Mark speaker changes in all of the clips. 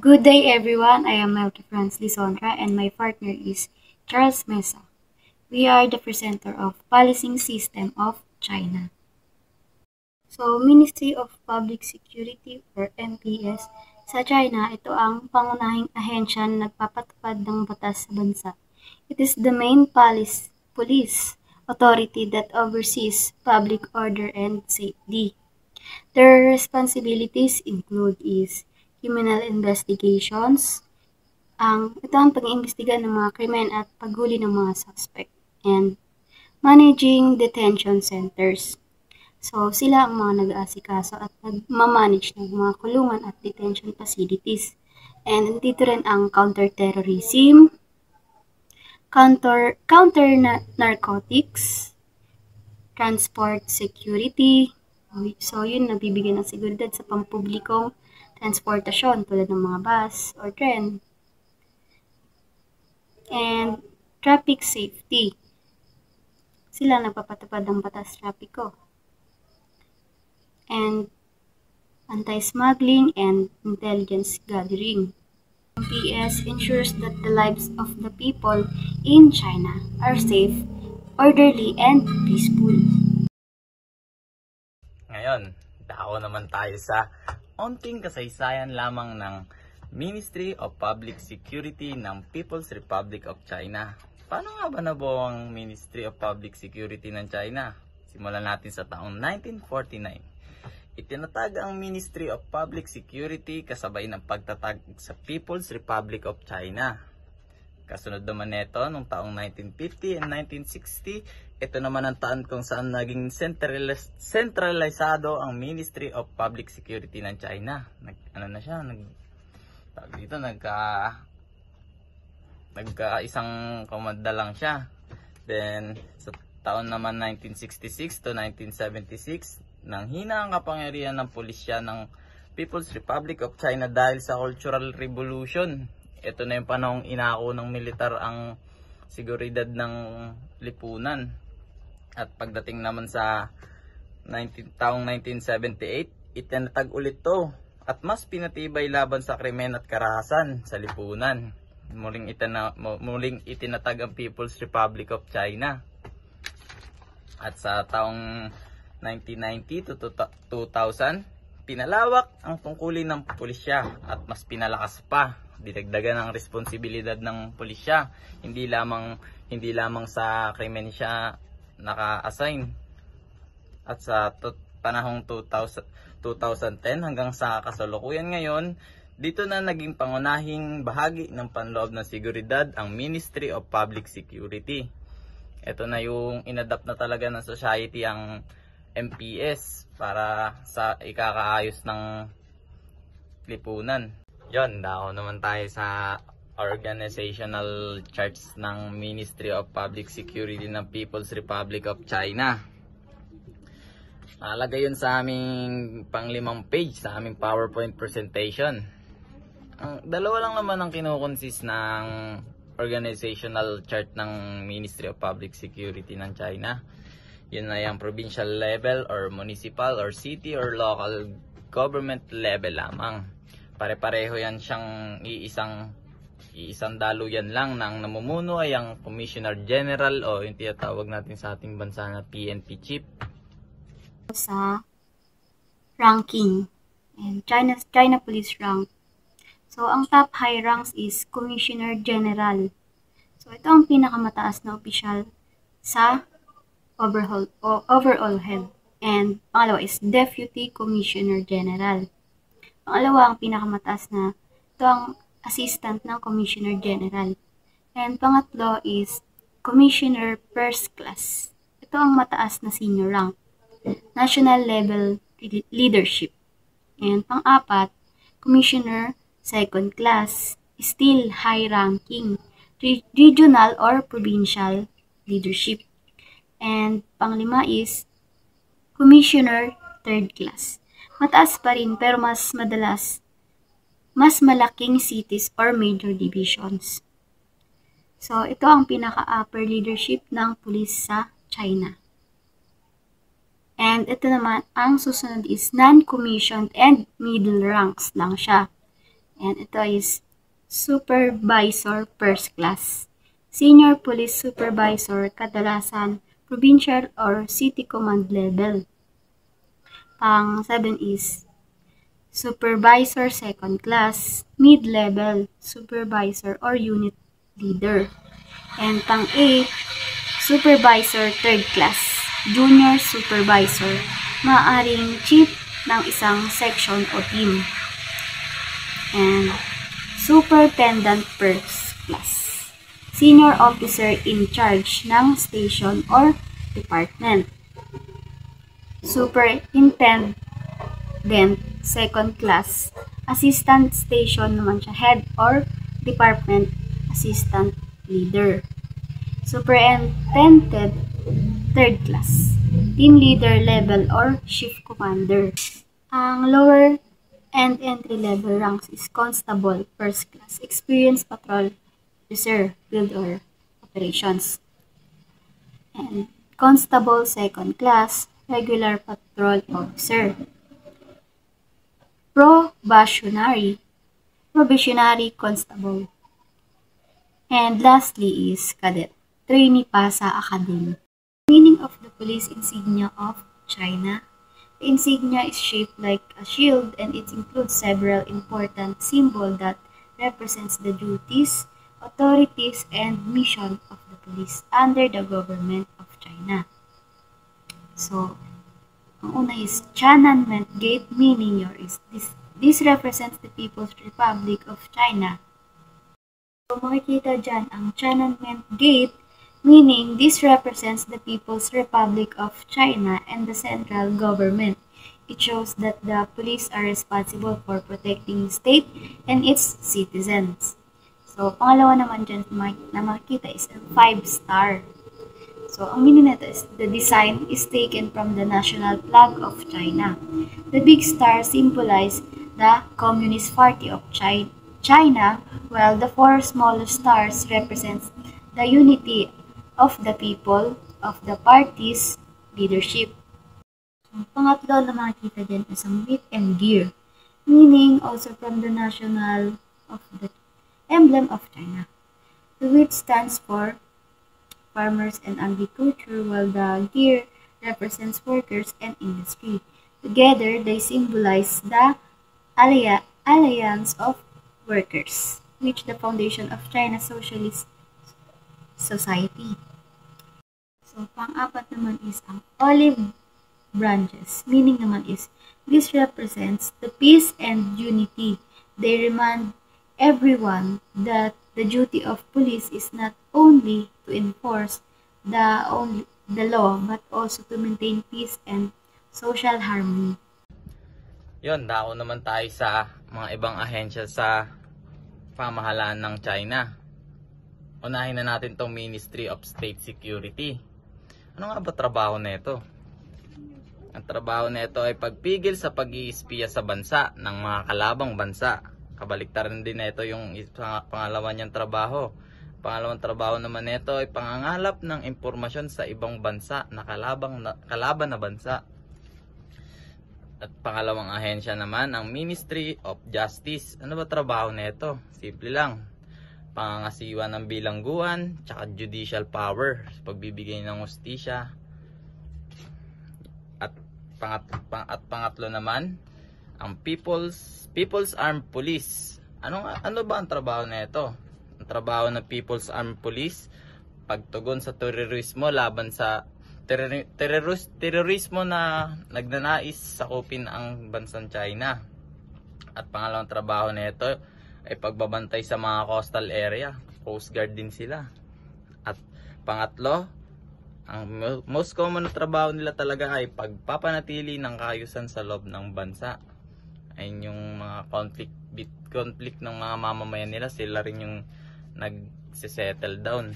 Speaker 1: Good day everyone, I am Melky Franz Lisondra and my partner is Charles Mesa. We are the presenter of Policing System of China. So, Ministry of Public Security or MPS sa China, ito ang pangunahing ahensya na nagpapatupad ng batas sa bansa. It is the main police authority that oversees public order and safety. Their responsibilities include criminal investigations, ito ang pag-iimbestiga ng mga krimen at paghuli ng mga suspect, and managing detention centers. So, sila ang mga nag-aasikaso at nag-manage ng mga kulungan at detention facilities. And nandito rin ang counter-terrorism, counter-narcotics, transport security. So, yun, nagbibigay ng seguridad sa pampublikong transportasyon tulad ng mga bus or tren. And traffic safety. Sila nagpapatupad ng batas trapiko. And anti-smuggling and intelligence gathering. MPS ensures that the lives of the people in China are safe, orderly, and peaceful.
Speaker 2: Ngayon, dako naman tayo sa onting kasaysayan lamang ng Ministry of Public Security ng People's Republic of China. Paano nga ba nabuo ang Ministry of Public Security ng China? Simulan natin sa taong 1949. Itinatag ang Ministry of Public Security kasabay ng pagtatag sa People's Republic of China. Kasunod naman nito, noong taong 1950 and 1960, ito naman ang taon kung saan naging centralisado ang Ministry of Public Security ng China. Nagka-isang komanda lang siya. Then, sa taon naman 1966 to 1976, nanghina ang kapangyarihan ng pulisya ng People's Republic of China dahil sa Cultural Revolution. Ito na yung panahong inako ng militar ang seguridad ng lipunan. At pagdating naman sa taong 1978, itinatag ulit to at mas pinatibay laban sa krimen at karahasan sa lipunan. Muling itinatag ang People's Republic of China. At sa taong 1990 to 2000, pinalawak ang tungkulin ng pulisya at mas pinalakas pa. Dinagdagan ang responsibilidad ng pulisya. Hindi lamang sa krimen siya naka-assign. At sa panahong 2010 hanggang sa kasalukuyan ngayon, dito na naging pangunahing bahagi ng panloob ng seguridad ang Ministry of Public Security. Ito na yung inadapt na talaga ng society ang MPS para sa ikakaayos ng lipunan. Yon, dako naman tayo sa organizational charts ng Ministry of Public Security ng People's Republic of China. Nakalagay yun sa aming pang-5 page sa aming PowerPoint presentation. Dalawa lang naman ang kinukonsist ng organizational chart ng Ministry of Public Security ng China. Yun ay ang provincial level or municipal or city or local government level lamang. Pare-pareho yan siyang iisang daluyan lang ng namumuno ay ang Commissioner General o yung tinatawag natin sa ating bansa na PNP Chief.
Speaker 1: Sa ranking and China Police rank. So, ang top high ranks is Commissioner General. So, ito ang pinakamataas na opisyal sa overall head. And pangalawa is Deputy Commissioner General. Pangalawa, ang pinakamataas na ito ang Assistant ng Commissioner General. And pangatlo is Commissioner First Class. Ito ang mataas na senior rank. National level leadership. And pang-apat, Commissioner Second Class, still high ranking, regional or provincial leadership. And panglima is Commissioner Third Class. Mataas pa rin pero mas malaking cities or major divisions. So, ito ang pinaka-upper leadership ng police sa China. And ito naman, ang susunod is non-commissioned and middle ranks lang siya. And ito is Supervisor First Class. Senior Police Supervisor, kadalasan provincial or city command level. Pang 7 is Supervisor Second Class, mid-level, supervisor or unit leader. And pang 8, Supervisor Third Class, junior supervisor, maaaring chief ng isang section o team. And Superintendent First Class, senior officer in charge ng station or department. Superintendent Second Class, assistant station naman siya, head or department assistant leader. Superintendent Third Class, team leader level or shift commander. Ang lower and entry level ranks is Constable First Class, experienced patrol officer, field or operations. And Constable Second Class, regular patrol officer. Probationary constable. And lastly is cadet, trainee pa sa academy. Meaning of the police insignia of China. The insignia is shaped like a shield and it includes several important symbols that represents the duties, authorities, and mission of the police under the government of China. So, ang una is Tiananmen Gate, meaning this represents the People's Republic of China. So, makikita dyan ang Tiananmen Gate, meaning this represents the People's Republic of China and the central government. It shows that the police are responsible for protecting the state and its citizens. So, pangalawa naman dyan na makikita is a 5-star. So, ang meaning nito is the design is taken from the national flag of China. The big star symbolizes the Communist Party of China, while the 4 smaller stars represents the unity of the people of the party's leadership. Ang pangatlo na makikita dyan is ang wheat and gear, meaning also from the national of the emblem of China. The wheat stands for farmers and agriculture, while the gear represents workers and industry. Together, they symbolize the alliance of workers, which the foundation of China's socialist society. So, pang-apat naman is ang olive branches, meaning naman is this represents the peace and unity. They remind everyone that the duty of police is not only to enforce the law but also to maintain peace and social harmony.
Speaker 2: Yon, dako naman tayo sa mga ibang ahensya sa pamahalaan ng China. Unahin na natin tong Ministry of State Security. Ano nga ba trabaho nito? Ang trabaho nito ay pagpigil sa pag-iispiya sa bansa ng mga kalabang bansa. Kabaliktaran din nito yung pangalawa niyang trabaho. Pangalawang trabaho naman nito ay pangangalap ng impormasyon sa ibang bansa na kalaban na bansa. At pangalawang ahensya naman ang Ministry of Justice. Ano ba trabaho nito? Simple lang. Pangangasiwa ng bilangguan, tsaka judicial power, pagbibigay ng hustisya. At pangatlo naman ang People's Armed Police. Ano ba ang trabaho nito? Ang trabaho ng People's Armed Police, pagtugon sa terorismo laban sa terorismo na nagnanais sakupin ang bansang China. At pangalawang trabaho nito ay pagbabantay sa mga coastal area. Coast Guard din sila. At pangatlo, ang most common na trabaho nila talaga ay pagpapanatili ng kaayusan sa loob ng bansa. Ayun yung mga conflict ng mga mamamayan nila, sila rin yung nagsisettle down.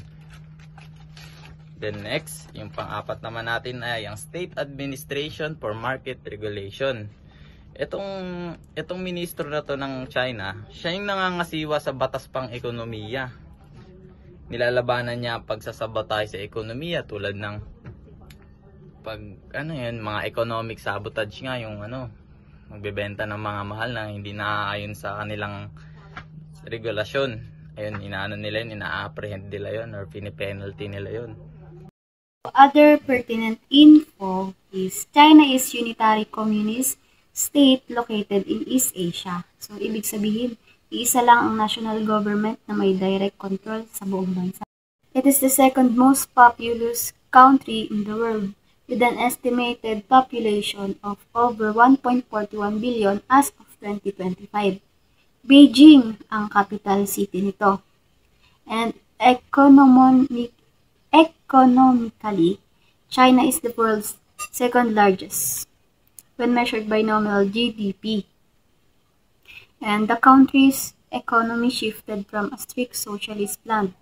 Speaker 2: Then next, yung pang-apat naman natin ay ang State Administration for Market Regulation. Itong ministro na to ng China, siya yung nangangasiwa sa batas pang ekonomiya. Nilalabanan niya ang pagsasabotahe sa ekonomiya tulad ng mga economic sabotage nga, yung magbebenta ng mga mahal na hindi naaayon sa kanilang regulasyon. Ayun, inaano nila yun, ina-apprehend nila yun or pinipenalty nila yun.
Speaker 1: Other pertinent info is China is unitary communist state located in East Asia. So, ibig sabihin, iisa lang ang national government na may direct control sa buong bansa. It is the second most populous country in the world with an estimated population of over 1.41 billion as of 2025. Beijing ang capital city nito. And economically, China is the world's second largest when measured by nominal GDP. And the country's economy shifted from a strict socialist planned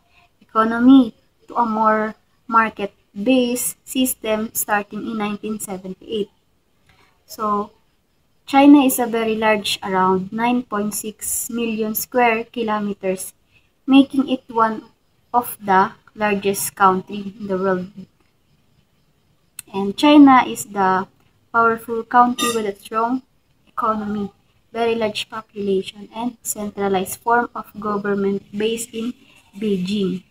Speaker 1: economy to a more market-based system starting in 1978. So, China is a very large, around 9.6 million square kilometers, making it one of the largest country in the world. And China is the powerful country with a strong economy, very large population, and centralized form of government based in Beijing.